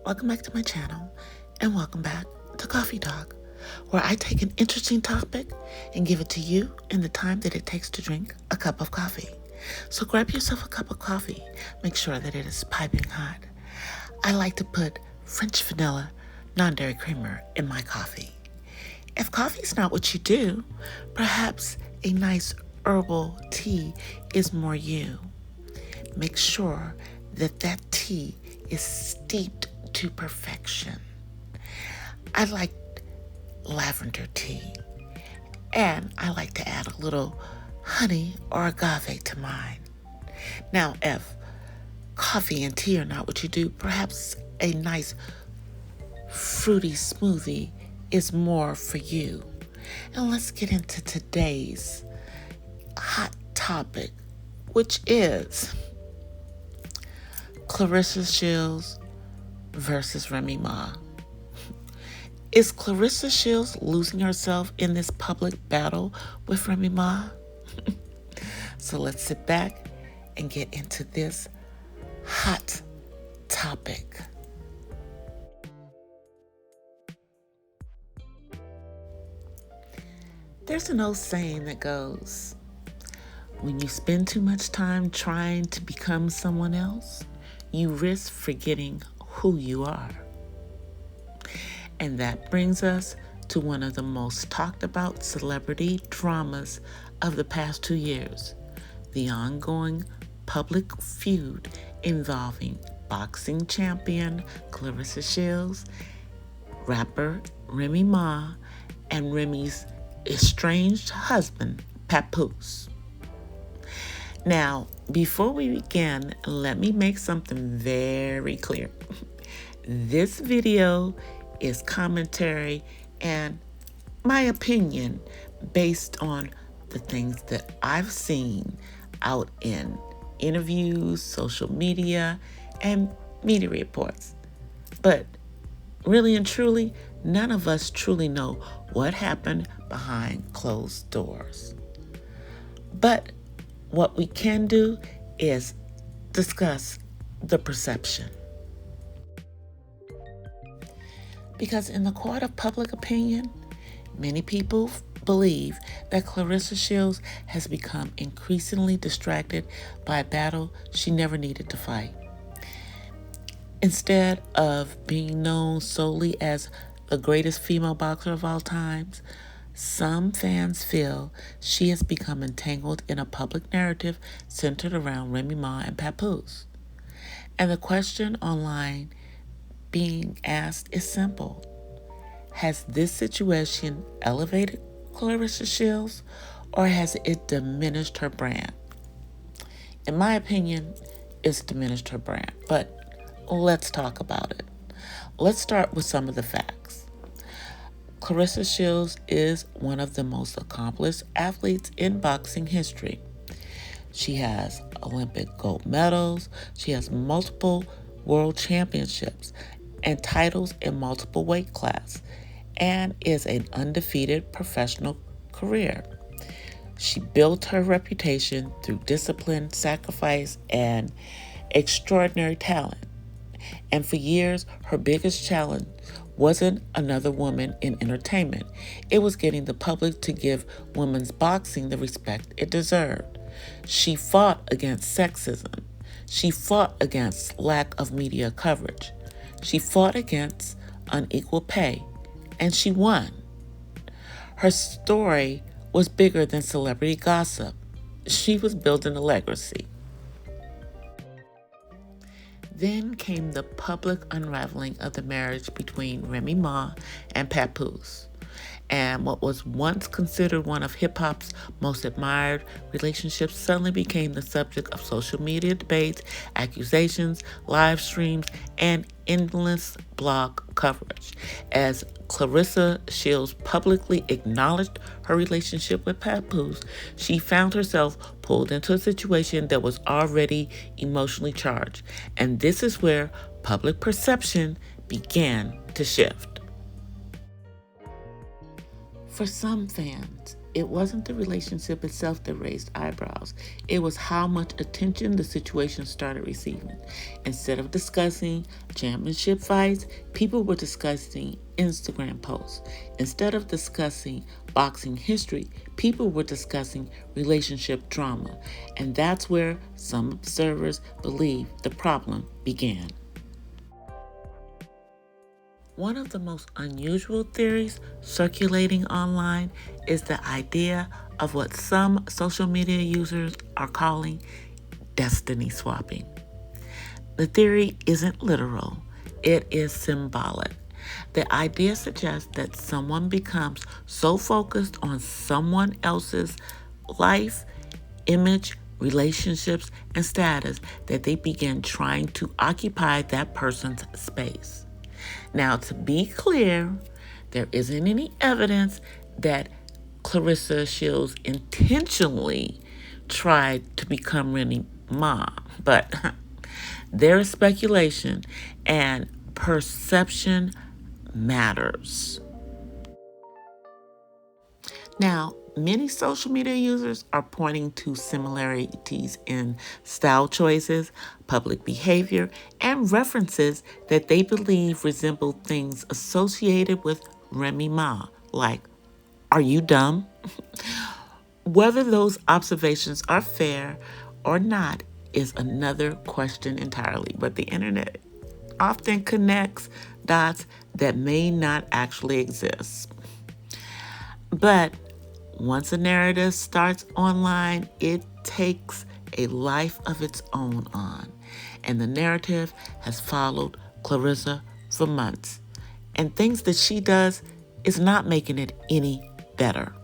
Welcome back to my channel, and welcome back to Coffee Talk, where I take an interesting topic and give it to you in the time that it takes to drink a cup of coffee. So grab yourself a cup of coffee. Make sure that it is piping hot. I like to put French vanilla non-dairy creamer in my coffee. If coffee is not what you do, perhaps a nice herbal tea is more you. Make sure that that tea is steeped to perfection. I like lavender tea, and I like to add a little honey or agave to mine. Now, if coffee and tea are not what you do, perhaps a nice fruity smoothie is more for you. And let's get into today's hot topic, which is Claressa Shields versus Remy Ma. Is Claressa Shields losing herself in this public battle with Remy Ma? So let's sit back and get into this hot topic. There's an old saying that goes, when you spend too much time trying to become someone else, you risk forgetting who you are. And that brings us to one of the most talked about celebrity dramas of the past 2 years, the ongoing public feud involving boxing champion Claressa Shields, rapper Remy Ma, and Remy's estranged husband, Papoose. Now, before we begin, let me make something very clear. This video is commentary and my opinion based on the things that I've seen out in interviews, social media, and media reports. But really and truly, none of us truly know what happened behind closed doors. But what we can do is discuss the perception. Because in the court of public opinion, many people believe that Claressa Shields has become increasingly distracted by a battle she never needed to fight. Instead of being known solely as the greatest female boxer of all times, some fans feel she has become entangled in a public narrative centered around Remy Ma and Papoose. And the question online being asked is simple. Has this situation elevated Claressa Shields, or has it diminished her brand? In my opinion, it's diminished her brand, but let's talk about it. Let's start with some of the facts. Claressa Shields is one of the most accomplished athletes in boxing history. She has Olympic gold medals, she has multiple world championships, and titles in multiple weight classes, and is an undefeated professional career. She built her reputation through discipline, sacrifice, and extraordinary talent. And for years, her biggest challenge wasn't another woman in entertainment. It was getting the public to give women's boxing the respect it deserved. She fought against sexism. She fought against lack of media coverage. She fought against unequal pay, and she won. Her story was bigger than celebrity gossip. She was building a legacy. Then came the public unraveling of the marriage between Remy Ma and Papoose. And what was once considered one of hip-hop's most admired relationships suddenly became the subject of social media debates, accusations, live streams, and endless blog coverage. As Claressa Shields publicly acknowledged her relationship with Papoose, she found herself pulled into a situation that was already emotionally charged. And this is where public perception began to shift. For some fans, It wasn't the relationship itself that raised eyebrows. It was how much attention the situation started receiving. Instead of discussing championship fights, people were discussing Instagram posts. Instead of discussing boxing history, people were discussing relationship drama. And that's where some observers believe the problem began. One of the most unusual theories circulating online is the idea of what some social media users are calling destiny swapping. The theory isn't literal, it is symbolic. The idea suggests that someone becomes so focused on someone else's life, image, relationships, and status that they begin trying to occupy that person's space. Now, to be clear, there isn't any evidence that Claressa Shields intentionally tried to become Remy Ma, but there is speculation and perception matters. Now, many social media users are pointing to similarities in style choices, public behavior, and references that they believe resemble things associated with Remy Ma, like, "Are you dumb?" Whether those observations are fair or not is another question entirely, but the internet often connects dots that may not actually exist. But once a narrative starts online, it takes a life of its own on. And the narrative has followed Claressa for months. And things that she does is not making it any better.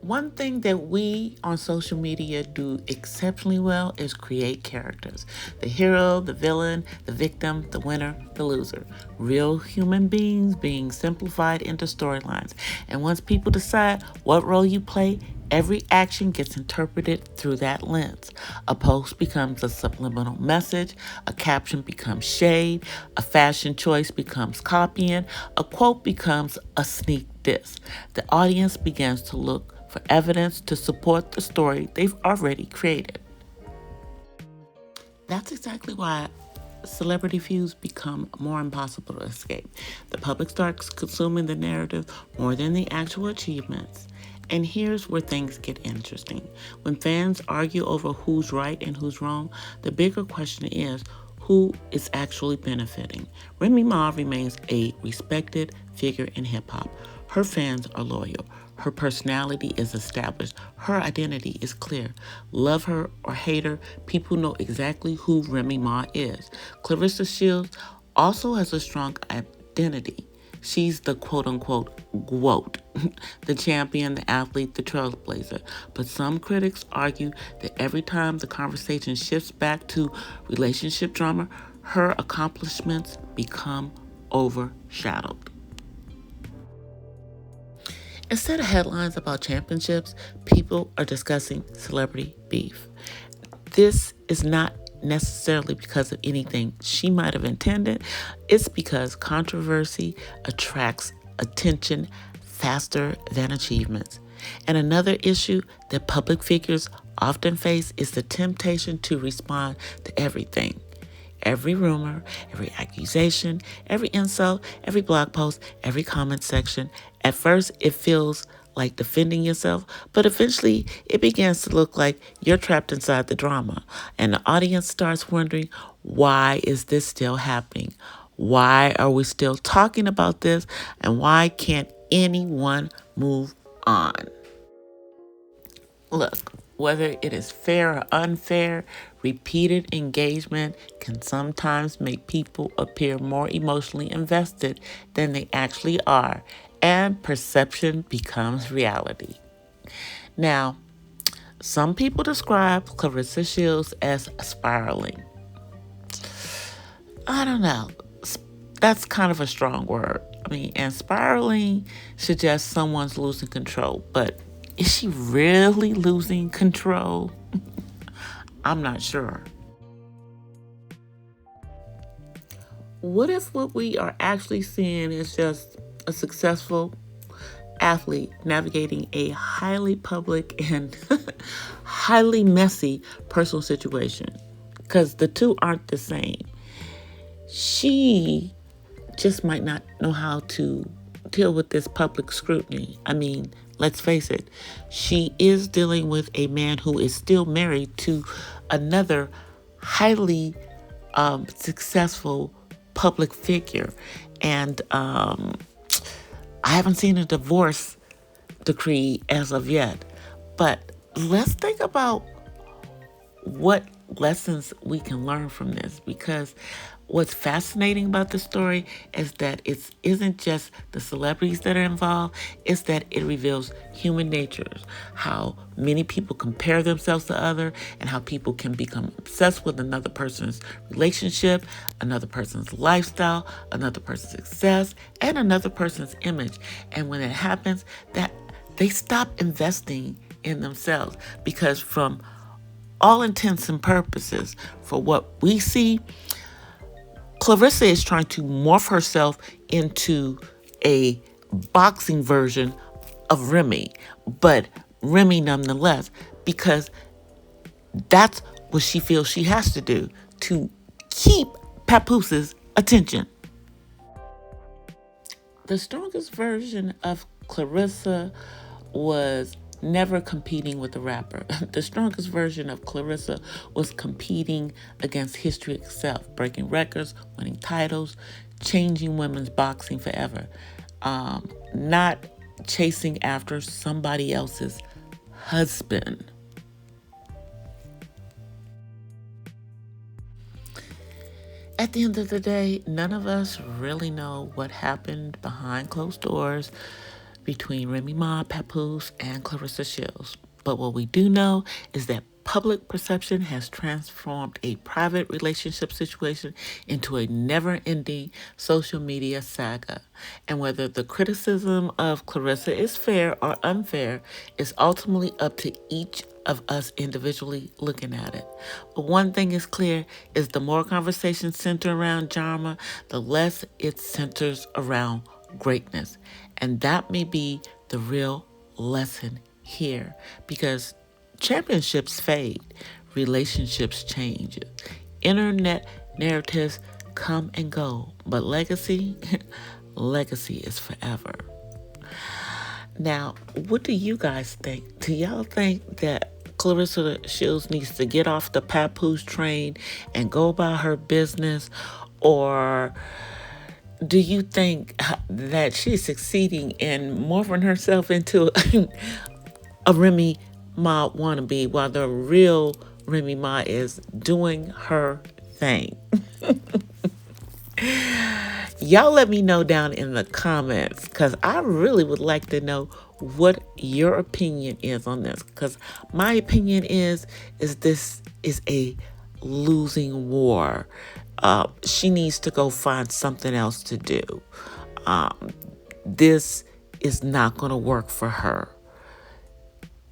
One thing that we on social media do exceptionally well is create characters. The hero, the villain, the victim, the winner, the loser. Real human beings being simplified into storylines. And once people decide what role you play, every action gets interpreted through that lens. A post becomes a subliminal message, a caption becomes shade, a fashion choice becomes copying, a quote becomes a sneak diss. The audience begins to look for evidence to support the story they've already created. That's exactly why celebrity feuds become more impossible to escape. The public starts consuming the narrative more than the actual achievements. And here's where things get interesting. When fans argue over who's right and who's wrong, the bigger question is who is actually benefiting. Remy Ma remains a respected figure in hip hop. Her fans are loyal. Her personality is established. Her identity is clear. Love her or hate her, people know exactly who Remy Ma is. Claressa Shields also has a strong identity. She's the quote-unquote GWOAT, the champion, the athlete, the trailblazer. But some critics argue that every time the conversation shifts back to relationship drama, her accomplishments become overshadowed. Instead of headlines about championships, people are discussing celebrity beef. This is not necessarily because of anything she might have intended. It's because controversy attracts attention faster than achievements. And another issue that public figures often face is the temptation to respond to everything. Every rumor, every accusation, every insult, every blog post, every comment section. At first, it feels like defending yourself, but eventually it begins to look like you're trapped inside the drama. And the audience starts wondering, why is this still happening? Why are we still talking about this? And why can't anyone move on? Look, whether it is fair or unfair, repeated engagement can sometimes make people appear more emotionally invested than they actually are, and perception becomes reality. Now, some people describe Claressa Shields as spiraling. I don't know. That's kind of a strong word. And spiraling suggests someone's losing control, but is she really losing control? I'm not sure. What if what we are actually seeing is just a successful athlete navigating a highly public and highly messy personal situation, because the two aren't the same. She just might not know how to deal with this public scrutiny. I mean, let's face it, she is dealing with a man who is still married to another highly successful public figure. And I haven't seen a divorce decree as of yet. But let's think about what lessons we can learn from this, because what's fascinating about the story is that it isn't just the celebrities that are involved, it's that it reveals human natures, how many people compare themselves to other, and how people can become obsessed with another person's relationship, another person's lifestyle, another person's success, and another person's image. And when it happens, that they stop investing in themselves, because from all intents and purposes, for what we see, Claressa is trying to morph herself into a boxing version of Remy, but Remy nonetheless, because that's what she feels she has to do to keep Papoose's attention. The strongest version of Claressa was never competing with the rapper. The strongest version of Claressa was competing against history itself, breaking records, winning titles, changing women's boxing forever. Not chasing after somebody else's husband. At the end of the day, none of us really know what happened behind closed doors between Remy Ma, Papoose, and Claressa Shields. But what we do know is that public perception has transformed a private relationship situation into a never-ending social media saga. And whether the criticism of Claressa is fair or unfair is ultimately up to each of us individually looking at it. But one thing is clear is the more conversations center around drama, the less it centers around greatness. And that may be the real lesson here, because championships fade, relationships change, internet narratives come and go, but legacy, legacy is forever. Now, what do you guys think? Do y'all think that Claressa Shields needs to get off the Papoose train and go about her business, or do you think that she's succeeding in morphing herself into a Remy Ma wannabe, while the real Remy Ma is doing her thing? Y'all let me know down in the comments, because I really would like to know what your opinion is on this, because my opinion is this is a losing war. She needs to go find something else to do. This is not going to work for her.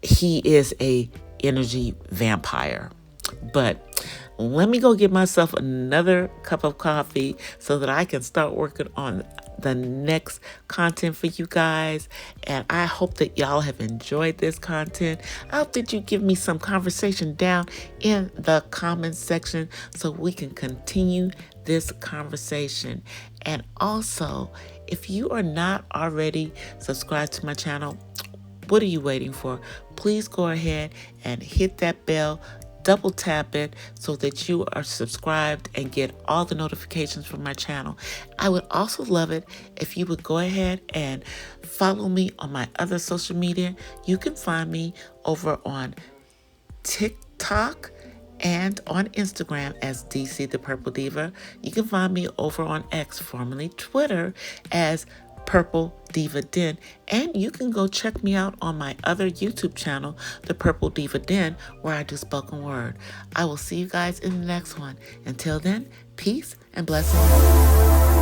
He is a energy vampire. But let me go get myself another cup of coffee so that I can start working on the next content for you guys. And I hope that y'all have enjoyed this content. I hope that you give me some conversation down in the comments section so we can continue this conversation. And also, if you are not already subscribed to my channel, what are you waiting for? Please go ahead and hit that bell, double tap it so that you are subscribed and get all the notifications from my channel. I would also love it if you would go ahead and follow me on my other social media. You can find me over on TikTok and on Instagram as DC the Purple Diva. You can find me over on X, formerly Twitter, as Purple Diva Den, and you can go check me out on my other YouTube channel, The Purple Diva Den, where I do spoken word. I will see you guys in the next one. Until then, peace and blessings.